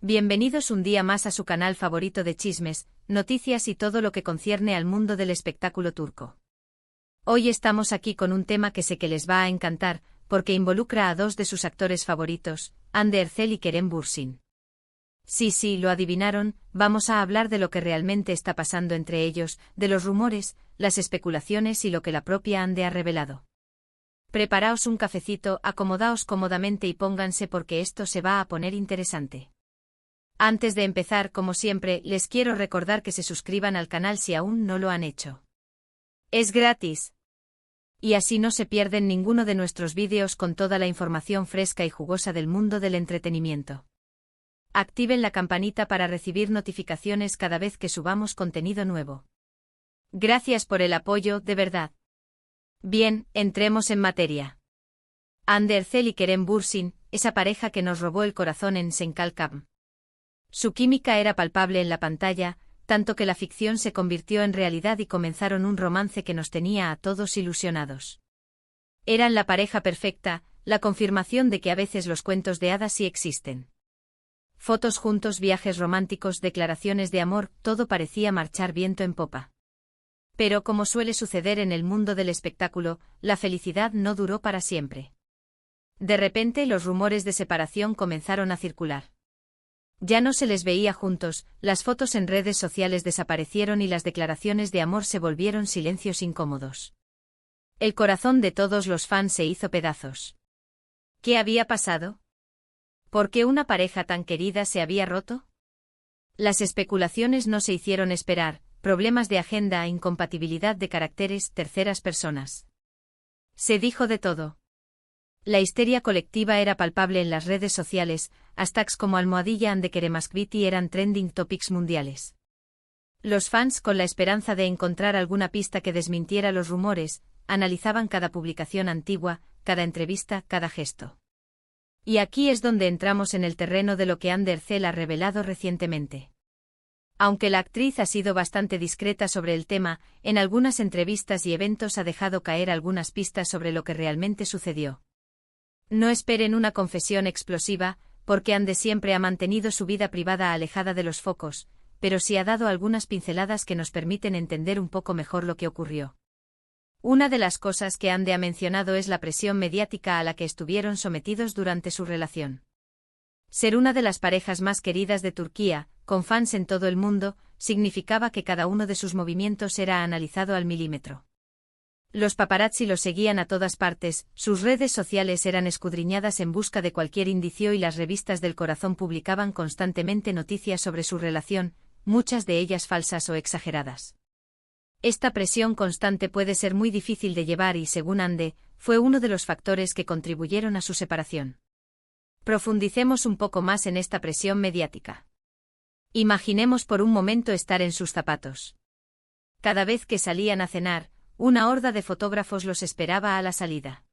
Bienvenidos un día más a su canal favorito de chismes, noticias y todo lo que concierne al mundo del espectáculo turco. Hoy estamos aquí con un tema que sé que les va a encantar, porque involucra a dos de sus actores favoritos, Hande Erçel y Kerem Bürsin. Sí, lo adivinaron, vamos a hablar de lo que realmente está pasando entre ellos, de los rumores, las especulaciones y lo que la propia Hande ha revelado. Preparaos un cafecito, acomodaos cómodamente y pónganse porque esto se va a poner interesante. Antes de empezar, como siempre, les quiero recordar que se suscriban al canal si aún no lo han hecho. Es gratis. Y así no se pierden ninguno de nuestros vídeos con toda la información fresca y jugosa del mundo del entretenimiento. Activen la campanita para recibir notificaciones cada vez que subamos contenido nuevo. Gracias por el apoyo, de verdad. Bien, entremos en materia. Hande Erçel y Kerem Bürsin, esa pareja que nos robó el corazón en Senkalkam. Su química era palpable en la pantalla, tanto que la ficción se convirtió en realidad y comenzaron un romance que nos tenía a todos ilusionados. Eran la pareja perfecta, la confirmación de que a veces los cuentos de hadas sí existen. Fotos juntos, viajes románticos, declaraciones de amor, todo parecía marchar viento en popa. Pero como suele suceder en el mundo del espectáculo, la felicidad no duró para siempre. De repente los rumores de separación comenzaron a circular. Ya no se les veía juntos, las fotos en redes sociales desaparecieron y las declaraciones de amor se volvieron silencios incómodos. El corazón de todos los fans se hizo pedazos. ¿Qué había pasado? ¿Por qué una pareja tan querida se había roto? Las especulaciones no se hicieron esperar, problemas de agenda, incompatibilidad de caracteres, terceras personas. Se dijo de todo. La histeria colectiva era palpable en las redes sociales, hashtags como #Hande Keremaskviti eran trending topics mundiales. Los fans, con la esperanza de encontrar alguna pista que desmintiera los rumores, analizaban cada publicación antigua, cada entrevista, cada gesto. Y aquí es donde entramos en el terreno de lo que Hande Erçel ha revelado recientemente. Aunque la actriz ha sido bastante discreta sobre el tema, en algunas entrevistas y eventos ha dejado caer algunas pistas sobre lo que realmente sucedió. No esperen una confesión explosiva, porque Hande siempre ha mantenido su vida privada alejada de los focos, pero sí ha dado algunas pinceladas que nos permiten entender un poco mejor lo que ocurrió. Una de las cosas que Hande ha mencionado es la presión mediática a la que estuvieron sometidos durante su relación. Ser una de las parejas más queridas de Turquía, con fans en todo el mundo, significaba que cada uno de sus movimientos era analizado al milímetro. Los paparazzi los seguían a todas partes, sus redes sociales eran escudriñadas en busca de cualquier indicio y las revistas del corazón publicaban constantemente noticias sobre su relación, muchas de ellas falsas o exageradas. Esta presión constante puede ser muy difícil de llevar y, según Hande, fue uno de los factores que contribuyeron a su separación. Profundicemos un poco más en esta presión mediática. Imaginemos por un momento estar en sus zapatos. Cada vez que salían a cenar, una horda de fotógrafos los esperaba a la salida.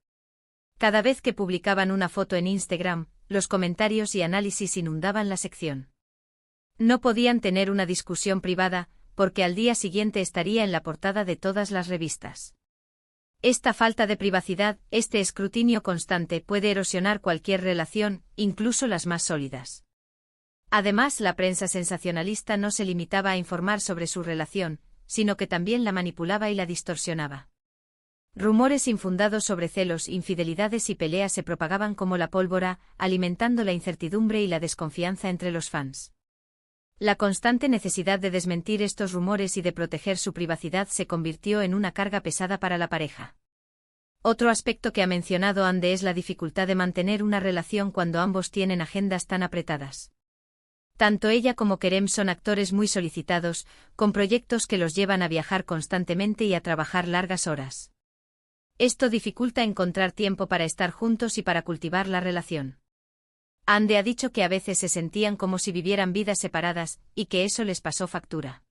Cada vez que publicaban una foto en Instagram, los comentarios y análisis inundaban la sección. No podían tener una discusión privada, porque al día siguiente estaría en la portada de todas las revistas. Esta falta de privacidad, este escrutinio constante puede erosionar cualquier relación, incluso las más sólidas. Además, la prensa sensacionalista no se limitaba a informar sobre su relación, sino que también la manipulaba y la distorsionaba. Rumores infundados sobre celos, infidelidades y peleas se propagaban como la pólvora, alimentando la incertidumbre y la desconfianza entre los fans. La constante necesidad de desmentir estos rumores y de proteger su privacidad se convirtió en una carga pesada para la pareja. Otro aspecto que ha mencionado Hande es la dificultad de mantener una relación cuando ambos tienen agendas tan apretadas. Tanto ella como Kerem son actores muy solicitados, con proyectos que los llevan a viajar constantemente y a trabajar largas horas. Esto dificulta encontrar tiempo para estar juntos y para cultivar la relación. Hande ha dicho que a veces se sentían como si vivieran vidas separadas, y que eso les pasó factura.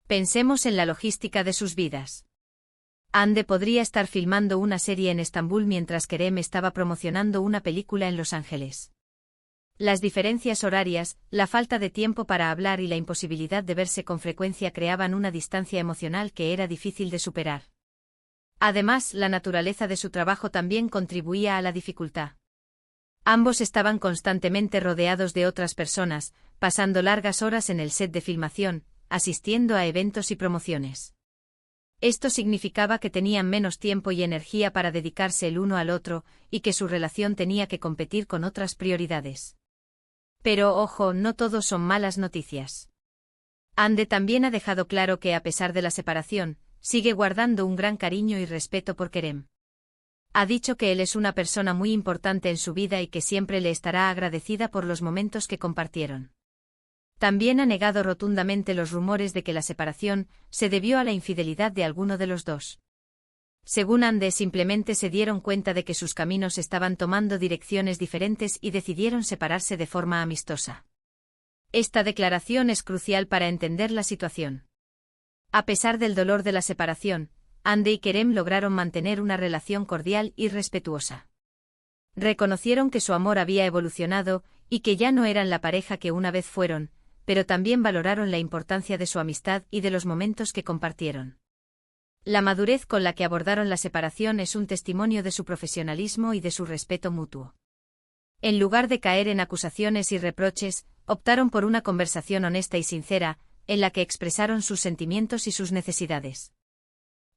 Pensemos en la logística de sus vidas. Hande podría estar filmando una serie en Estambul mientras Kerem estaba promocionando una película en Los Ángeles. Las diferencias horarias, la falta de tiempo para hablar y la imposibilidad de verse con frecuencia creaban una distancia emocional que era difícil de superar. Además, la naturaleza de su trabajo también contribuía a la dificultad. Ambos estaban constantemente rodeados de otras personas, pasando largas horas en el set de filmación, asistiendo a eventos y promociones. Esto significaba que tenían menos tiempo y energía para dedicarse el uno al otro, y que su relación tenía que competir con otras prioridades. Pero ojo, no todos son malas noticias. Ande también ha dejado claro que a pesar de la separación, sigue guardando un gran cariño y respeto por Kerem. Ha dicho que él es una persona muy importante en su vida y que siempre le estará agradecida por los momentos que compartieron. También ha negado rotundamente los rumores de que la separación se debió a la infidelidad de alguno de los dos. Según Ande, simplemente se dieron cuenta de que sus caminos estaban tomando direcciones diferentes y decidieron separarse de forma amistosa. Esta declaración es crucial para entender la situación. A pesar del dolor de la separación, Ande y Kerem lograron mantener una relación cordial y respetuosa. Reconocieron que su amor había evolucionado y que ya no eran la pareja que una vez fueron, pero también valoraron la importancia de su amistad y de los momentos que compartieron. La madurez con la que abordaron la separación es un testimonio de su profesionalismo y de su respeto mutuo. En lugar de caer en acusaciones y reproches, optaron por una conversación honesta y sincera, en la que expresaron sus sentimientos y sus necesidades.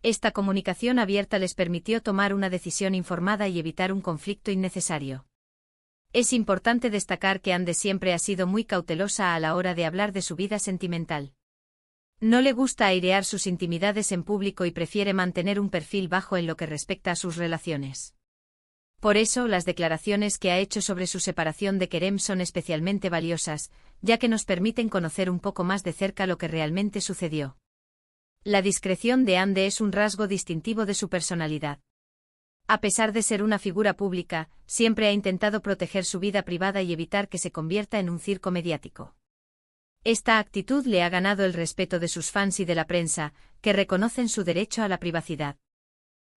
Esta comunicación abierta les permitió tomar una decisión informada y evitar un conflicto innecesario. Es importante destacar que Ande siempre ha sido muy cautelosa a la hora de hablar de su vida sentimental. No le gusta airear sus intimidades en público y prefiere mantener un perfil bajo en lo que respecta a sus relaciones. Por eso, las declaraciones que ha hecho sobre su separación de Kerem son especialmente valiosas, ya que nos permiten conocer un poco más de cerca lo que realmente sucedió. La discreción de Ande es un rasgo distintivo de su personalidad. A pesar de ser una figura pública, siempre ha intentado proteger su vida privada y evitar que se convierta en un circo mediático. Esta actitud le ha ganado el respeto de sus fans y de la prensa, que reconocen su derecho a la privacidad.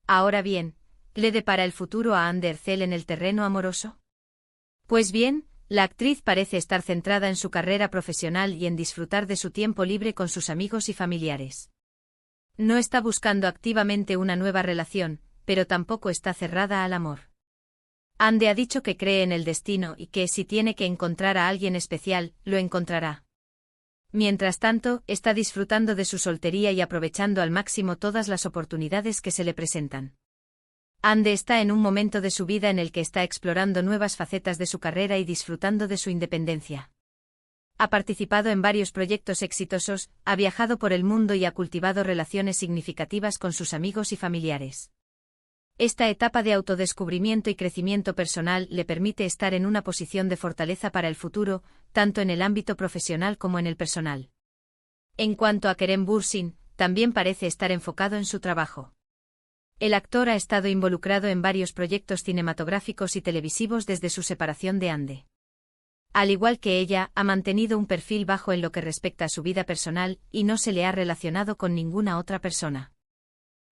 Ahora bien, ¿le depara el futuro a Ande Erçel en el terreno amoroso? Pues bien, la actriz parece estar centrada en su carrera profesional y en disfrutar de su tiempo libre con sus amigos y familiares. No está buscando activamente una nueva relación, pero tampoco está cerrada al amor. Ande ha dicho que cree en el destino y que, si tiene que encontrar a alguien especial, lo encontrará. Mientras tanto, está disfrutando de su soltería y aprovechando al máximo todas las oportunidades que se le presentan. Ande está en un momento de su vida en el que está explorando nuevas facetas de su carrera y disfrutando de su independencia. Ha participado en varios proyectos exitosos, ha viajado por el mundo y ha cultivado relaciones significativas con sus amigos y familiares. Esta etapa de autodescubrimiento y crecimiento personal le permite estar en una posición de fortaleza para el futuro, tanto en el ámbito profesional como en el personal. En cuanto a Kerem Bürsin, también parece estar enfocado en su trabajo. El actor ha estado involucrado en varios proyectos cinematográficos y televisivos desde su separación de Ande. Al igual que ella, ha mantenido un perfil bajo en lo que respecta a su vida personal y no se le ha relacionado con ninguna otra persona.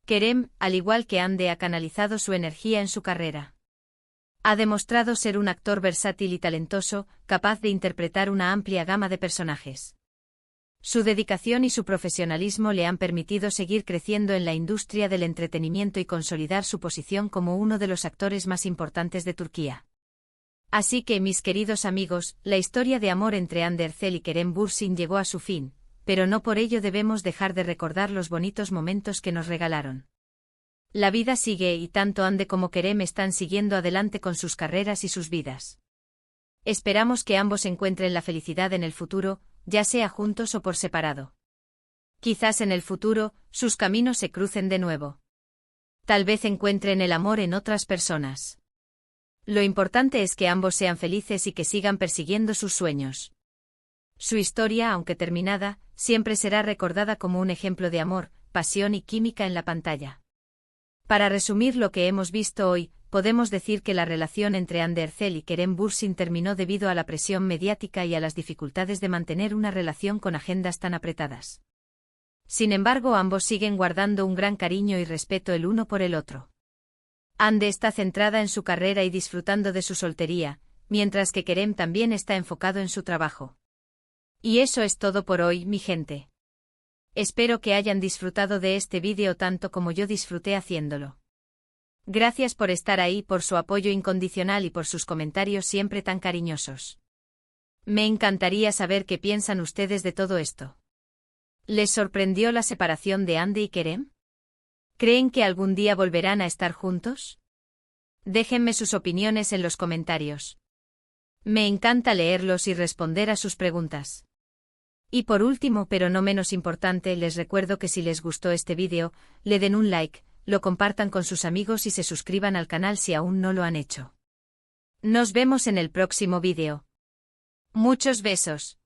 Kerem, al igual que Ande, ha canalizado su energía en su carrera. Ha demostrado ser un actor versátil y talentoso, capaz de interpretar una amplia gama de personajes. Su dedicación y su profesionalismo le han permitido seguir creciendo en la industria del entretenimiento y consolidar su posición como uno de los actores más importantes de Turquía. Así que, mis queridos amigos, la historia de amor entre Ande Erçel y Kerem Bürsin llegó a su fin, pero no por ello debemos dejar de recordar los bonitos momentos que nos regalaron. La vida sigue y tanto Ande como Kerem están siguiendo adelante con sus carreras y sus vidas. Esperamos que ambos encuentren la felicidad en el futuro, ya sea juntos o por separado. Quizás en el futuro, sus caminos se crucen de nuevo. Tal vez encuentren el amor en otras personas. Lo importante es que ambos sean felices y que sigan persiguiendo sus sueños. Su historia, aunque terminada, siempre será recordada como un ejemplo de amor, pasión y química en la pantalla. Para resumir lo que hemos visto hoy, podemos decir que la relación entre Ande Erçel y Kerem Bürsin terminó debido a la presión mediática y a las dificultades de mantener una relación con agendas tan apretadas. Sin embargo, ambos siguen guardando un gran cariño y respeto el uno por el otro. Ande está centrada en su carrera y disfrutando de su soltería, mientras que Kerem también está enfocado en su trabajo. Y eso es todo por hoy, mi gente. Espero que hayan disfrutado de este vídeo tanto como yo disfruté haciéndolo. Gracias por estar ahí, por su apoyo incondicional y por sus comentarios siempre tan cariñosos. Me encantaría saber qué piensan ustedes de todo esto. ¿Les sorprendió la separación de Andy y Kerem? ¿Creen que algún día volverán a estar juntos? Déjenme sus opiniones en los comentarios. Me encanta leerlos y responder a sus preguntas. Y por último, pero no menos importante, les recuerdo que si les gustó este vídeo, le den un like, lo compartan con sus amigos y se suscriban al canal si aún no lo han hecho. Nos vemos en el próximo vídeo. Muchos besos.